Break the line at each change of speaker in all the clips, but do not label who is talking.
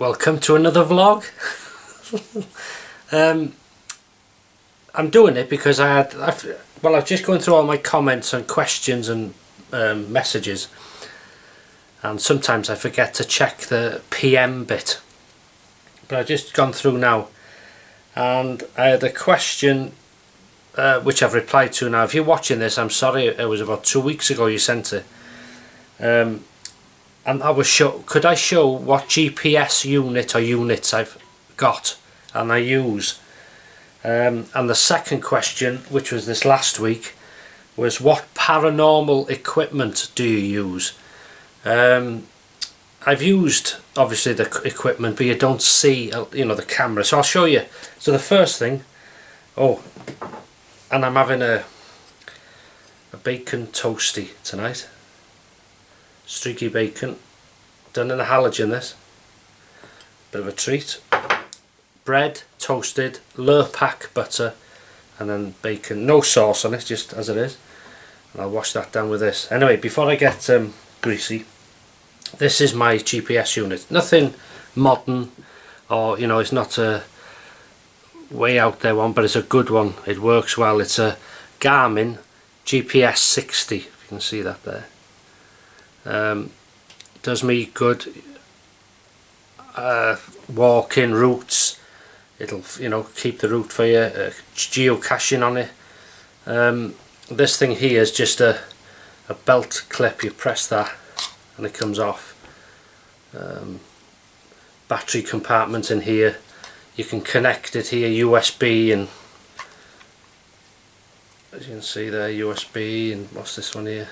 Welcome to another vlog. I'm doing it because I've just going through all my comments and questions and messages, and sometimes I forget to check the PM bit, but I've just gone through now and I had a question which I've replied to now. If you're watching this, I'm sorry, it was about 2 weeks ago you sent it. And I was could I show what GPS unit or units I've got and I use. And the second question, which was this last week, was what paranormal equipment do you use? I've used obviously the equipment, but you don't see the camera, so I'll show you. So the first thing, and I'm having a bacon toasty tonight. Streaky bacon, done in a halogen, this. Bit of a treat. Bread, toasted, Lurpak butter, and then bacon. No sauce on it, just as it is. And I'll wash that down with this. Anyway, before I get greasy, this is my GPS unit. Nothing modern, or it's not a way out there one, but it's a good one. It works well. It's a Garmin GPS 60, if you can see that there. Does me good walking routes. It'll keep the route for you, geocaching on it. This thing here is just a belt clip. You press that and it comes off. Battery compartment in here. You can connect it here, USB, and as you can see there, USB, and what's this one here?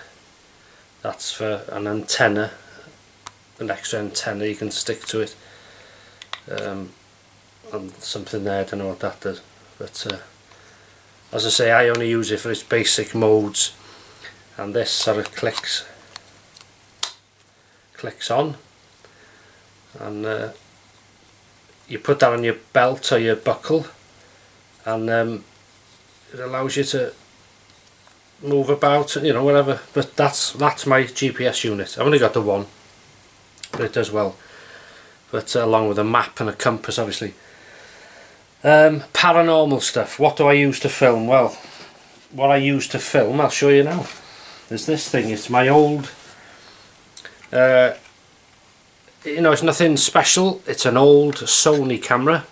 That's for an antenna, an extra antenna you can stick to it, and something there, I don't know what that does, but as I say, I only use it for its basic modes. And this sort of clicks on, and you put that on your belt or your buckle, and it allows you to move about, whatever. But that's my GPS unit. I've only got the one, but it does well. But along with a map and a compass, obviously. Paranormal stuff. What do I use to film? Well, what I use to film, I'll show you now. There's this thing. It's my old. It's nothing special. It's an old Sony camera.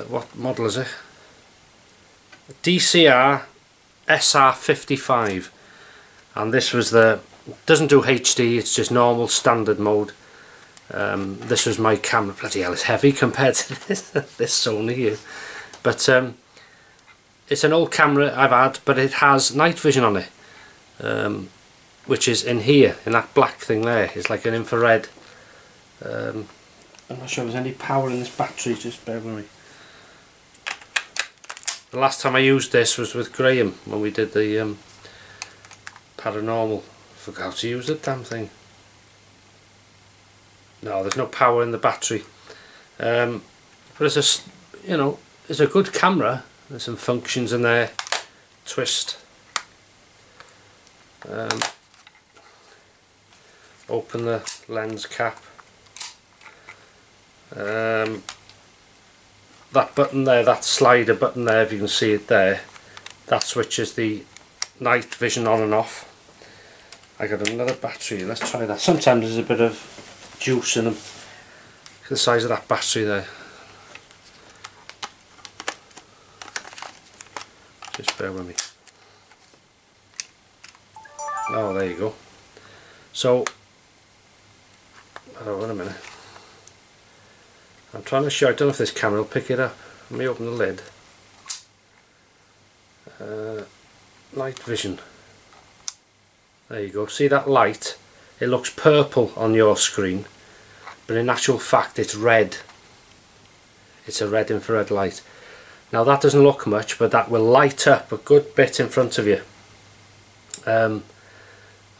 What model is it? DCR SR55, and this was doesn't do HD, it's just normal standard mode. This was my camera. Bloody hell, it's heavy compared to this Sony here, but it's an old camera I've had, but it has night vision on it, which is in here, in that black thing there. It's like an infrared. I'm not sure there's any power in this battery, just bear with me. The last time I used this was with Graham when we did the paranormal. I forgot to use the damn thing. No, there's no power in the battery. But it's it's a good camera. There's some functions in there. Twist. Open the lens cap. That button there, that slider button there, if you can see it there, that switches the night vision on and off. I got another battery, let's try that. Sometimes there's a bit of juice in them. Look at the size of that battery there. Just bear with me. Oh, there you go. So, wait a minute. I'm trying to show, I don't know if this camera will pick it up. Let me open the lid. Night vision. There you go. See that light? It looks purple on your screen, but in actual fact it's red. It's a red infrared light. Now that doesn't look much, but that will light up a good bit in front of you. And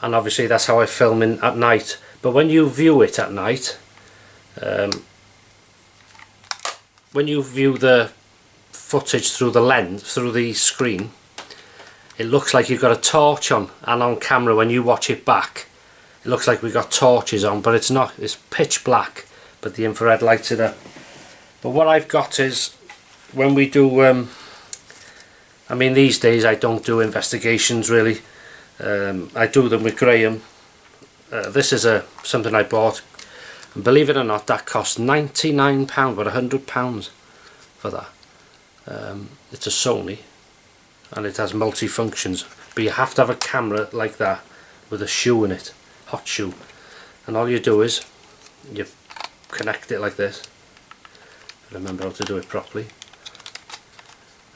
obviously that's how I film at night. But when you view it at night, when you view the footage through the lens, through the screen, it looks like you've got a torch on, and on camera when you watch it back it looks like we've got torches on, but it's not. It's pitch black, but the infrared lights it up. But what I've got is, when we do I mean, these days I don't do investigations really. I do them with Graham. This is something I bought, and believe it or not, that cost £99, but £100 for that. It's a Sony, and it has multi-functions, but you have to have a camera like that with a shoe in it, hot shoe, and all you do is you connect it like this. Remember how to do it properly.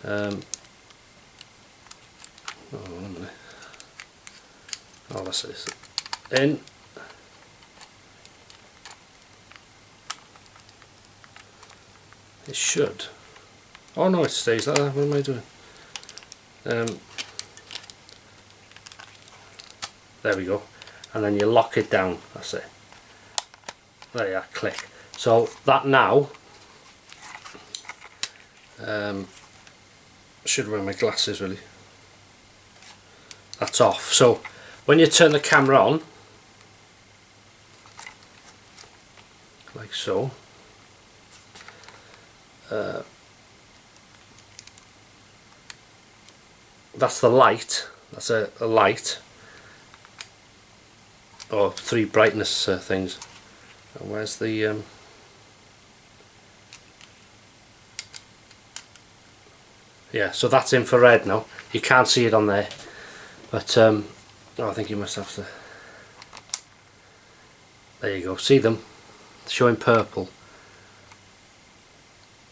Oh, wait a minute. Oh, that's this. In. It should. Oh no, it stays like that. What am I doing? There we go. And then you lock it down. That's it. There you are. Click. So that now. Should wear my glasses really. That's off. So when you turn the camera on, like so, that's the light. That's a light, or 3 brightness things. And where's the yeah, so that's infrared now. You can't see it on there, but oh, I think you must have to. There you go. See them showing purple.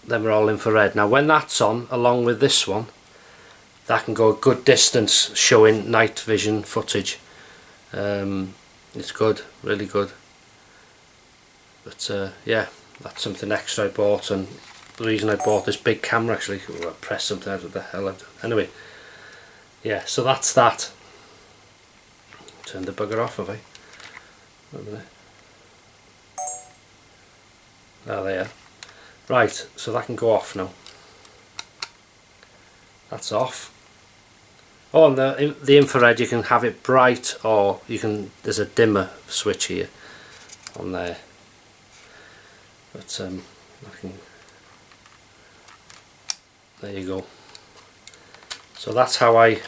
Them are all infrared. Now when that's on, along with this one, that can go a good distance showing night vision footage. It's good, really good. But yeah, that's something extra I bought, and the reason I bought this big camera actually. Oh, I pressed something out of the hell I've done. Anyway, yeah, so that's that. Turn the bugger off, have I? Wait a minute. Oh, there. Right, so that can go off now. That's off. Oh, and the infrared, you can have it bright, or you can. There's a dimmer switch here on there. But I can. There you go. So that's how I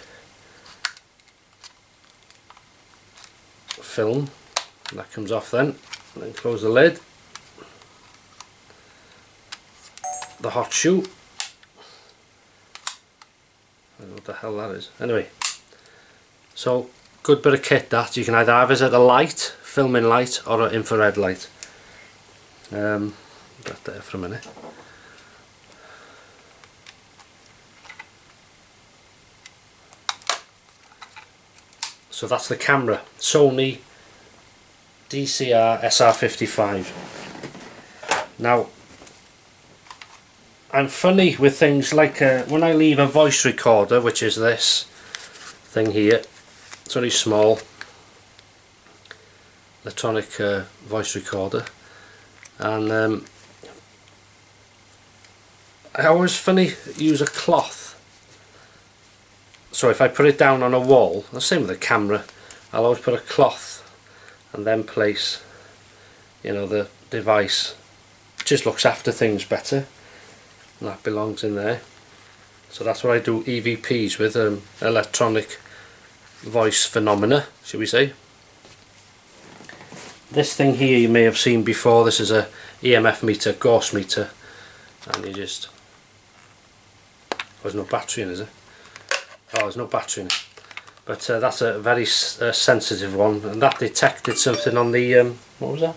film. That comes off then. And then close the lid. The hot shoe. I don't know what the hell that is. Anyway, so good bit of kit that. You can either have it as a light, filming light, or an infrared light. That there for a minute. So that's the camera, Sony DCR SR55. Now, I'm funny with things like when I leave a voice recorder, which is this thing here. It's only small, electronic voice recorder, and I always use a cloth. So if I put it down on a wall, the same with the camera, I'll always put a cloth and then place, you know, the device. It just looks after things better, and that belongs in there. So that's what I do EVPs with, electronic voice phenomena, should we say. This thing here you may have seen before. This is a EMF meter, gauge meter, and you just, there's no battery in, is it? Oh, there's no battery in it, but that's a very sensitive one, and that detected something on the what was that?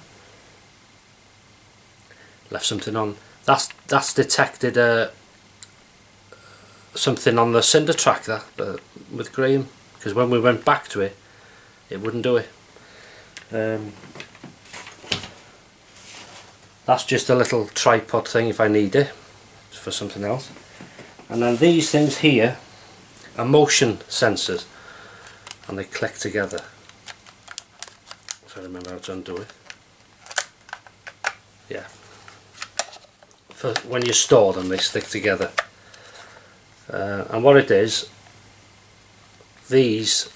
Left something on. That's detected something on the cinder track that with Graham, because when we went back to it, it wouldn't do it. That's just a little tripod thing if I need it for something else. And then these things here are motion sensors, and they click together. If I remember how to undo it. Yeah. For when you store them, they stick together. And what it is, these,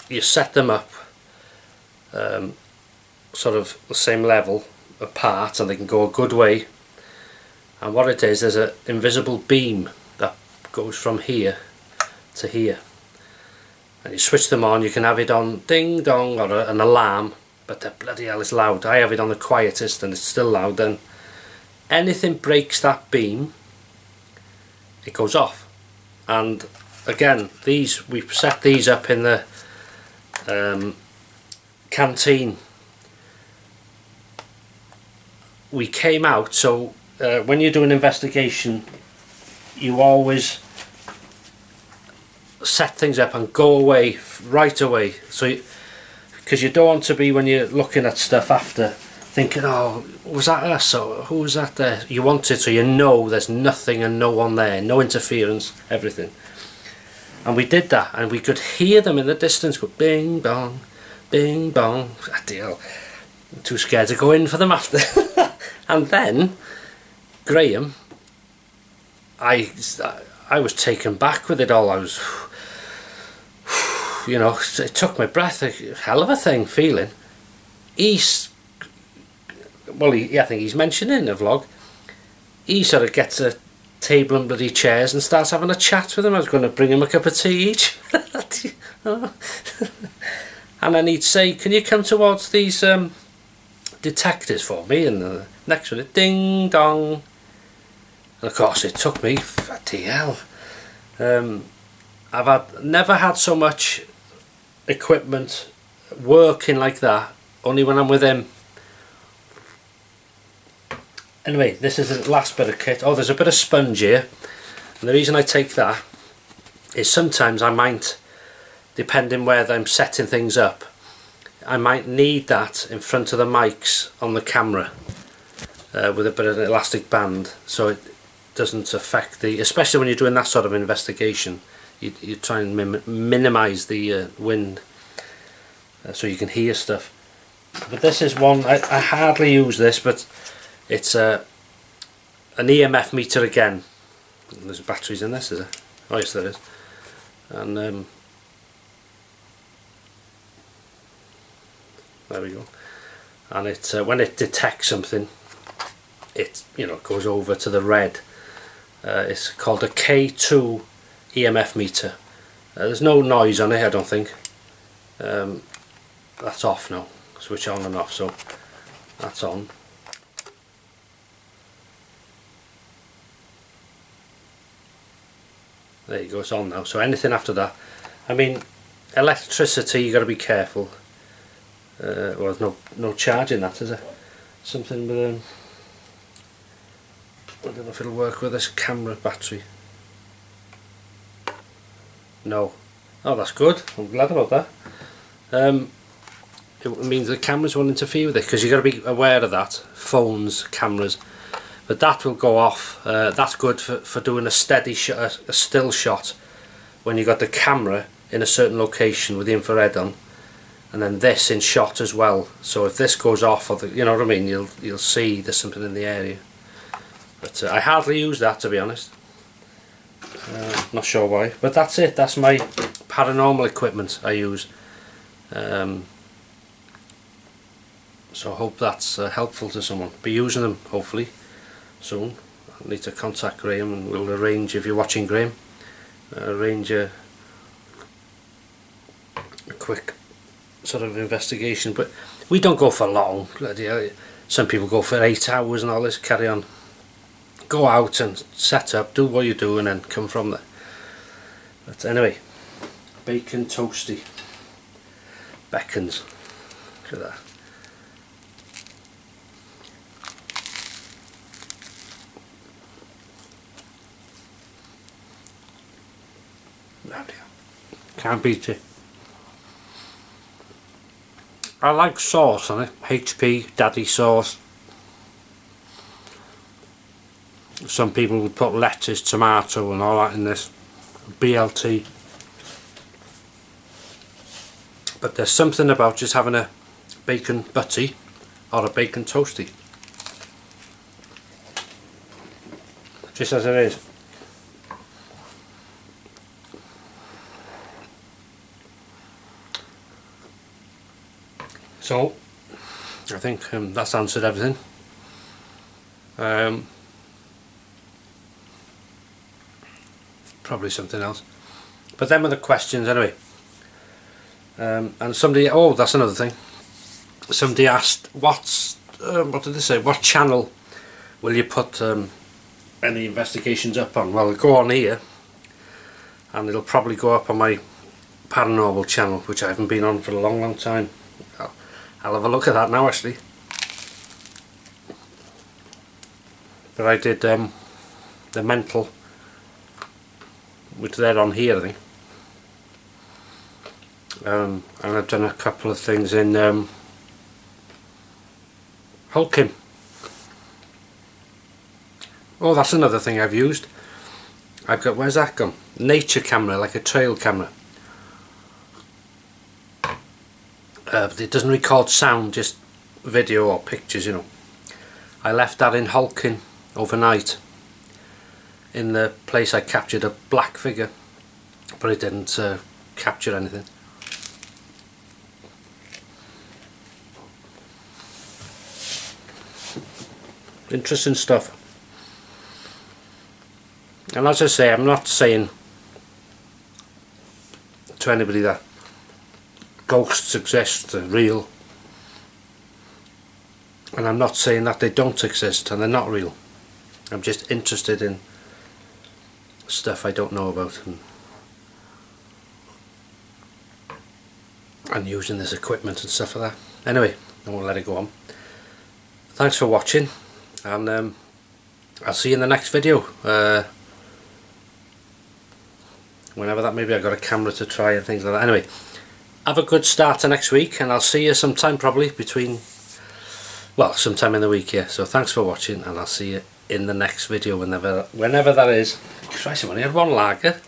you set them up sort of the same level, apart and they can go a good way. And what it is, there's an invisible beam that goes from here to here. And you switch them on, you can have it on ding dong or an alarm, but the bloody hell is loud. I have it on the quietest and it's still loud. Then anything breaks that beam, it goes off. And again, these, we've set these up in the canteen. We came out, so when you do an investigation, you always set things up and go away right away, so because you don't want to be, when you're looking at stuff after, thinking, oh, was that us, or who was that there? You want it so you know there's nothing and no one there, no interference, everything. And we did that, and we could hear them in the distance go bing bong, bing bong. Deal. I'm too scared to go in for them after. And then Graham, I was taken back with it all. I was, you know, it took my breath. A hell of a thing feeling. Well, I think he's mentioned in the vlog, he sort of gets a table and bloody chairs and starts having a chat with him. I was going to bring him a cup of tea each. And then he'd say, can you come towards these detectors for me? And the next one, ding dong. And of course it took me, bloody hell. I've never had so much equipment working like that, only when I'm with him. Anyway, this is the last bit of kit. Oh, there's a bit of sponge here, and the reason I take that is sometimes I might, depending where I'm setting things up, I might need that in front of the mics on the camera with a bit of an elastic band, so it doesn't affect the, especially when you're doing that sort of investigation, you try and minimise the wind so you can hear stuff. But this is one, I hardly use this, but it's an EMF meter again. There's batteries in this, is there? Oh yes, there is. And there we go. And it when it detects something, it, you know, goes over to the red. It's called a K2 EMF meter. There's no noise on it, I don't think. That's off now. Switch on and off, so that's on. There you go, it's on now. So anything after that, I mean, electricity, you got to be careful. Well, there's no charge in that, is there? Something with I don't know if it'll work with this camera battery. No. Oh, that's good. I'm glad about that. It means the cameras won't interfere with it, because you've got to be aware of that. Phones, cameras. But that will go off. That's good for doing a steady shot, a still shot, when you've got the camera in a certain location with the infrared on, and then this in shot as well. So if this goes off, or you know what I mean, you'll see there's something in the area. But I hardly use that, to be honest. Not sure why, but that's it. That's my paranormal equipment I use. So I hope that's helpful to someone. Be using them hopefully soon. I need to contact Graham, and we'll arrange, if you're watching, Graham, arrange a quick sort of investigation. But we don't go for long. Some people go for 8 hours and all this carry on. Go out and set up, do what you do, and then come from there. But anyway, bacon toasty beckons. Look at that. Can't beat it. I like sauce on it. HP, daddy sauce. Some people would put lettuce, tomato and all that in this. BLT. But there's something about just having a bacon butty or a bacon toasty. Just as it is. So I think that's answered everything. Probably something else, but them are the questions anyway. And somebody, oh, that's another thing, somebody asked what did they say, what channel will you put any investigations up on? Well, it'll go on here, and it'll probably go up on my Paranormal channel, which I haven't been on for a long time. I'll have a look at that now actually. But I did the mental, which they're on here I think, and I've done a couple of things in Hulking. Oh, that's another thing I've used. I've got, where's that gone? Nature camera, like a trail camera. But it doesn't record sound, just video or pictures, you know. I left that in Hulking overnight. In the place I captured a black figure, but it didn't capture anything. Interesting stuff. And as I say, I'm not saying to anybody that ghosts exist, they're real, and I'm not saying that they don't exist and they're not real. I'm just interested in stuff I don't know about, and using this equipment and stuff like that. Anyway, I won't let it go on. Thanks for watching, and I'll see you in the next video. Whenever that, maybe I got a camera to try and things like that. Anyway, have a good start to next week, and I'll see you sometime probably between, well, sometime in the week, yeah. So thanks for watching, and I'll see you in the next video, whenever that is. Christ, I've only had one lager.